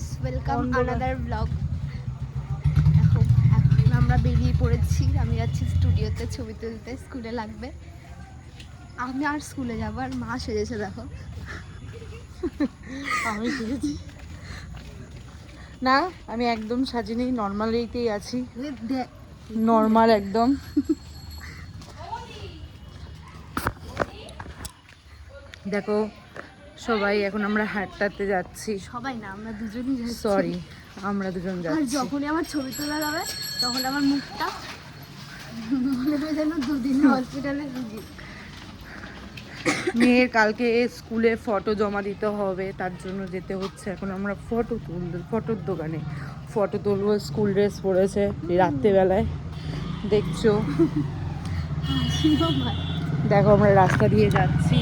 Guys, welcome another blog. এখন আমরা বেরিয়ে পড়েছি। আমি যাচ্ছি স্টুডিওতে ছবি তুলতে, স্কুলে লাগবে। আমি আর স্কুলে যাবো, আর মা সেজেছে দেখো। আমি সেজেছি না, আমি একদম সাজিনি, নর্মালিতেই আছি, নর্মাল একদম। দেখো সবাই, এখন আমরা হাঁটতে যাচ্ছি। সবাই না, আমরা দুজনই যাচ্ছি। সরি, আমরা দুজন আর যাচ্ছি। যখনই আমার ছবি তোলা যাবে তখন আমার মুখটা মনে হয় যেন দুদিন হসপিটালে রুগী। মেয়ের কালকে স্কুলে ফটো জমা দিতে হবে, তার জন্য যেতে হচ্ছে। এখন আমরা ফটোর দোকানে ফটো তুলবো। স্কুল ড্রেস পরেছে রাত্রেবেলায়, দেখছো। দেখো আমরা রাস্তা দিয়ে যাচ্ছি।